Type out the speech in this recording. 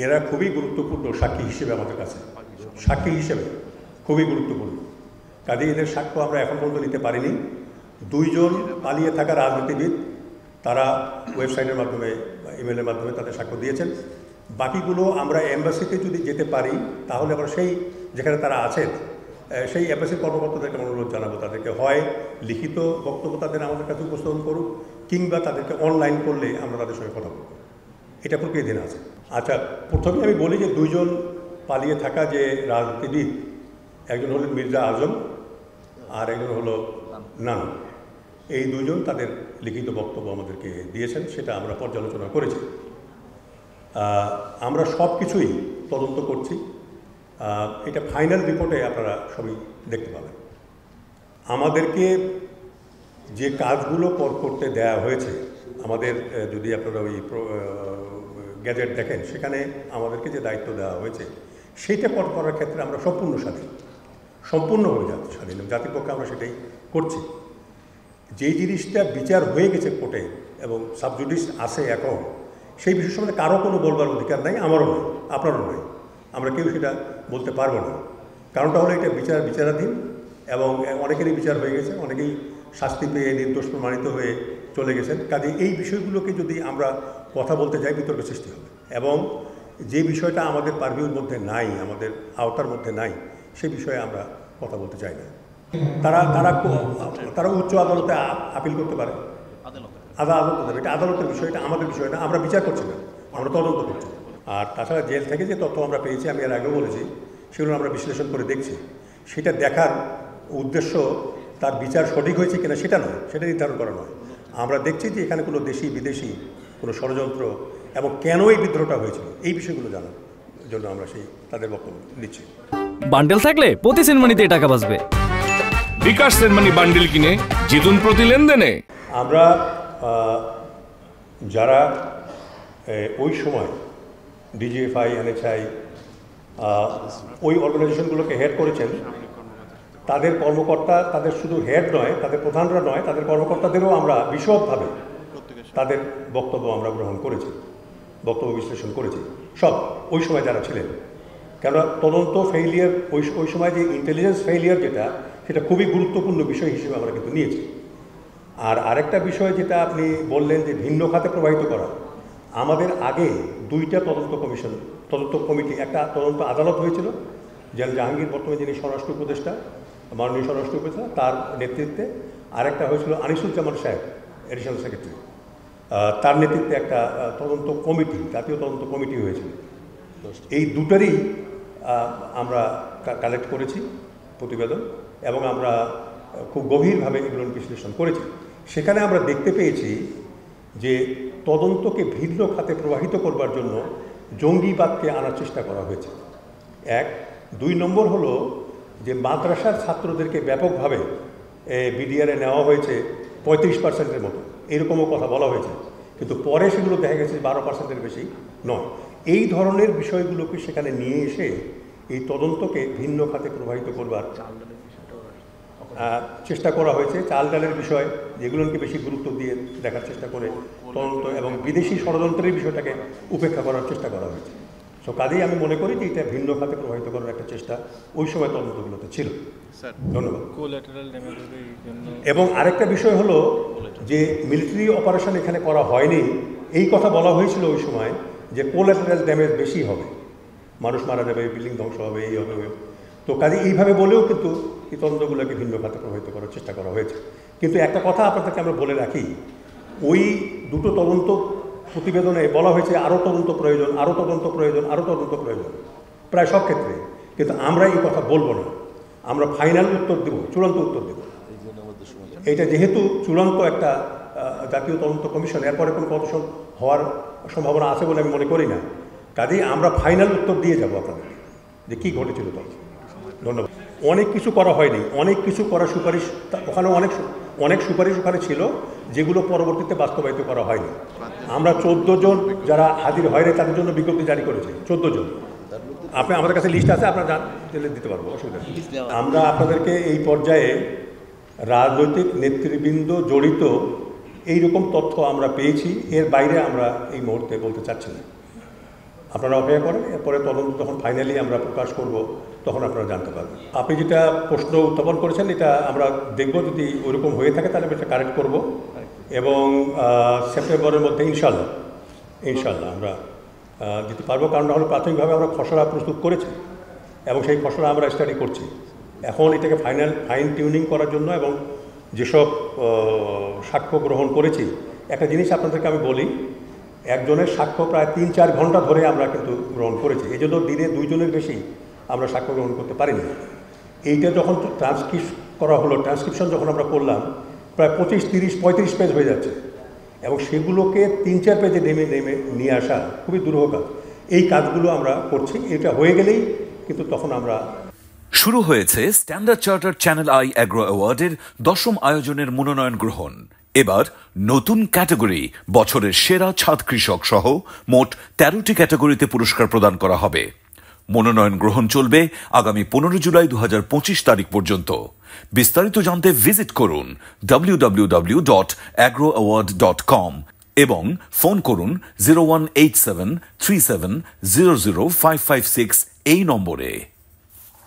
এরা খুবই গুরুত্বপূর্ণ সাক্ষী হিসেবে আমাদের কাছে, সাক্ষী হিসেবে খুবই গুরুত্বপূর্ণ। কাজে এদের সাক্ষ্য আমরা এখন পর্যন্ত নিতে পারিনি। 2 জন পালিয়ে থাকা রাজনীতিবিদ তারা ওয়েবসাইটের মাধ্যমে ইমেলের মাধ্যমে তাদের সাক্ষ্য দিয়েছেন। বাকিগুলো আমরা এম্বাসিতে যদি যেতে পারি তাহলে আমরা সেই যেখানে তারা আছেন সেই এম্বাসির কর্মকর্তাদেরকে অনুরোধ জানাবো, তাদেরকে হয় লিখিত বক্তব্য তাদের আমাদের কাছে উপস্থাপন করুক, কিংবা তাদেরকে অনলাইন করলে আমরা তাদের সঙ্গে কথা বলব। এটা প্রক্রিয়াধীন আছে। আচ্ছা, প্রথমে আমি বলি যে 2 জন পালিয়ে থাকা যে রাজনীতিবিদ, একজন হলেন মির্জা আজম আর একজন হলো নান। এই 2 জন তাদের লিখিত বক্তব্য আমাদেরকে দিয়েছেন, সেটা আমরা পর্যালোচনা করেছি। আমরা সব কিছুই তদন্ত করছি। এটা ফাইনাল রিপোর্টে আপনারা সবই দেখতে পাবেন। আমাদেরকে যে কাজগুলো করতে দেয়া হয়েছে, আমাদের যদি আপনারা ওই গ্যাজেট দেখেন, সেখানে আমাদেরকে যে দায়িত্ব দেওয়া হয়েছে সেইটা করার ক্ষেত্রে আমরা সম্পূর্ণ স্বাধীন, সম্পূর্ণভাবে স্বাধীন। জাতির পক্ষে আমরা সেটাই করছি। যেই জিনিসটা বিচার হয়ে গেছে কোর্টে এবং সাবজুডিস আছে এখন, সেই বিষয় সম্বন্ধে কারো কোনো বলবার অধিকার নাই, আমারও নয়, আপনারও নয়। আমরা কেউ সেটা বলতে পারবো না। কারণটা হলো এটা বিচারাধীন এবং অনেকেরই বিচার হয়ে গেছে, অনেকেই শাস্তি পেয়ে নির্দোষ প্রমাণিত হয়ে চলে গেছেন। কাজে এই বিষয়গুলোকে যদি আমরা কথা বলতে যাই, বিতর্ক সৃষ্টি হবে। এবং যে বিষয়টা আমাদের পারভিউর মধ্যে নাই, আমাদের আওতার মধ্যে নাই, সেই বিষয়ে আমরা কথা বলতে চাই না। তারা উচ্চ আদালতে আপিল করতে পারে, আদালত দেবে। এটা আদালতের বিষয়, এটা আমাদের বিষয় না। আমরা বিচার করছি না, আমরা তদন্ত করছি। আর তাছাড়া জেল থেকে যে তথ্য আমরা পেয়েছি, আমি এর আগেও বলেছি, সেগুলো আমরা বিশ্লেষণ করে দেখছি। সেটা দেখার উদ্দেশ্য তার বিচার সঠিক হয়েছে কিনা সেটা নয়, সেটা নির্ধারণ করা নয়। আমরা দেখছি যে এখানে কোনো দেশি বিদেশি কোনো ষড়যন্ত্র এবং কেন এই বিদ্রোহটা হয়েছিল, এই বিষয়গুলো জানার জন্য আমরা তাদের বক্তব্য দিচ্ছি। বান্ডেল থাকলে প্রতি সেনমানিতে টাকা বাঁচবে। বিকাশ সেনমানি বান্ডেল কিনে জিতুন প্রতি লেনদেনে। আমরা যারা ওই সময় ডিজিএফআই, এনএচআই, ওই অর্গানাইজেশনগুলোকে হেড করেছেন, তাদের কর্মকর্তা, তাদের শুধু হেড নয়, তাদের প্রধানরা নয়, তাদের কর্মকর্তাদেরও আমরা বিশদভাবে তাদের বক্তব্য আমরা গ্রহণ করেছি, বক্তব্য বিশ্লেষণ করেছি, সব ওই সময় যারা ছিলেন। কেননা তদন্ত ফেইলিয়ার, ওই সময় যে ইন্টেলিজেন্স ফেইলিয়ার যেটা, সেটা খুবই গুরুত্বপূর্ণ বিষয় হিসেবে আমরা কিন্তু নিয়েছি। আর আরেকটা বিষয় যেটা আপনি বললেন যে ভিন্ন খাতে প্রবাহিত করা, আমাদের আগে 2টা তদন্ত কমিটি, একটা তদন্ত আদালত হয়েছিল জেনারেল জাহাঙ্গীর, বর্তমানে যিনি স্বরাষ্ট্র উপদেষ্টা, মাননীয় স্বরাষ্ট্র উপদেষ্টা, তার নেতৃত্বে। আরেকটা হয়েছিল আনিসুজ্জামান সাহেব, এডিশনাল সেক্রেটারি, তার নেতৃত্বে একটা তদন্ত কমিটি, জাতীয় তদন্ত কমিটি হয়েছিল। এই দুটারই আমরা কালেক্ট করেছি প্রতিবেদন এবং আমরা খুব গভীরভাবে এগুলো বিশ্লেষণ করেছি। সেখানে আমরা দেখতে পেয়েছি যে তদন্তকে ভিন্ন খাতে প্রবাহিত করবার জন্য জঙ্গিবাদকে আনার চেষ্টা করা হয়েছে, 1। 2 নম্বর হলো যে মাদ্রাসার ছাত্রদেরকে ব্যাপকভাবে বিডিআরে নেওয়া হয়েছে 35%-এর মতো, এরকমও কথা বলা হয়েছে, কিন্তু পরে সেগুলো দেখা গেছে 12%-এর বেশি নয়। এই ধরনের বিষয়গুলোকে সেখানে নিয়ে এসে এই তদন্তকে ভিন্ন খাতে প্রবাহিত করবার চেষ্টা করা হয়েছে। চাল ডালের বিষয়, যেগুলোকে বেশি গুরুত্ব দিয়ে দেখার চেষ্টা করে তদন্ত এবং বিদেশি ষড়যন্ত্রের বিষয়টাকে উপেক্ষা করার চেষ্টা করা হয়েছে। সো কাজেই আমি মনে করি যে এটা ভিন্ন খাতে প্রবাহিত করার একটা চেষ্টা ওই সময় তদন্তগুলোতে ছিল। ধন্যবাদ। এবং আরেকটা বিষয় হলো যে মিলিটারি অপারেশন এখানে করা হয়নি, এই কথা বলা হয়েছিল ওই সময় যে কোল্যাটারাল ড্যামেজ বেশি হবে, মানুষ মারা যাবে, বিল্ডিং ধ্বংস হবে, এই হবে। তো কাজে এইভাবে বলেও কিন্তু এই তদন্তগুলোকে ভিন্ন খাতে প্রভাবিত করার চেষ্টা করা হয়েছে। কিন্তু একটা কথা আপনাদেরকে আমরা বলে রাখি, ওই 2টো তদন্ত প্রতিবেদনে বলা হয়েছে আরও তদন্ত প্রয়োজন, আরও তদন্ত প্রয়োজন, আরও তদন্ত প্রয়োজন, প্রায় সব ক্ষেত্রে। কিন্তু আমরা এই কথা বলবো না, আমরা ফাইনাল উত্তর দেব, চূড়ান্ত উত্তর দেব। এটা যেহেতু চূড়ান্ত একটা জাতীয় তদন্ত কমিশন, এরপরে কোনো কমিশন হওয়ার সম্ভাবনা আছে বলে আমি মনে করি না। কাজেই আমরা ফাইনাল উত্তর দিয়ে যাব আপনাদের যে কী ঘটেছিল তখন। ধন্যবাদ। অনেক কিছু করা হয়নি, অনেক কিছু করার সুপারিশ ওখানে অনেক সুপারিশ ওখানে ছিল, যেগুলো পরবর্তীতে বাস্তবায়িত করা হয়নি। আমরা 14 জন যারা হাজির হয়নি তাদের জন্য বিজ্ঞপ্তি জারি করেছি, 14 জন। আপনি আমাদের কাছে লিস্ট আছে, আপনারা দিতে পারবো, অসুবিধা নেই। আমরা আপনাদেরকে এই পর্যায়ে রাজনৈতিক নেতৃবৃন্দ জড়িত এইরকম তথ্য আমরা পেয়েছি, এর বাইরে আমরা এই মুহূর্তে বলতে চাচ্ছি না। আপনারা অপেক্ষা করেন, এরপরে তদন্ত যখন ফাইনালি আমরা প্রকাশ করব তখন আপনারা জানতে পারবেন। আপনি যেটা প্রশ্ন উত্থাপন করেছেন এটা আমরা দেখব, যদি ওইরকম হয়ে থাকে তাহলে এটা কারেক্ট করব এবং সেপ্টেম্বরের মধ্যে ইনশাল্লাহ আমরা দিতে পারবো। কারণ হলো প্রাথমিকভাবে আমরা খসড়া প্রস্তুত করেছি এবং সেই খসড়া আমরা স্টাডি করছি। এখন এটাকে ফাইন টিউনিং করার জন্য এবং যেসব সাক্ষ্য গ্রহণ করেছি, একটা জিনিস আপনাদেরকে আমি বলি, একজনের সাক্ষ্য প্রায় 3-4 ঘন্টা ধরে আমরা কিন্তু গ্রহণ করেছি। এই জন্য দিনে 2 জনের বেশি আমরা সাক্ষ্য গ্রহণ করতে পারিনি। এইটা যখন ট্রান্সক্রিপশন যখন আমরা করলাম, প্রায় 25, 30, 35 পেজ হয়ে যাচ্ছে এবং সেগুলোকে 3-4 পেজে নেমে নিয়ে আসা খুবই দুরূহ কাজ। এই কাজগুলো আমরা করছি। এটা হয়ে গেলেই কিন্তু তখন আমরা। শুরু হয়েছে Standard Charter Channel I Agro অ্যাওয়ার্ডের 10ম আয়োজনের মনোনয়ন গ্রহণ। এবার নতুন ক্যাটাগরি বছরের সেরা ছাদ কৃষক সহ মোট 13টি ক্যাটাগরিতে পুরস্কার প্রদান করা হবে। মনোনয়ন গ্রহণ চলবে আগামী 15 জুলাই 2025 তারিখ পর্যন্ত। বিস্তারিত জানতে ভিজিট করুন www.agroaward.com এবং ফোন করুন 018737000556 এই নম্বরে।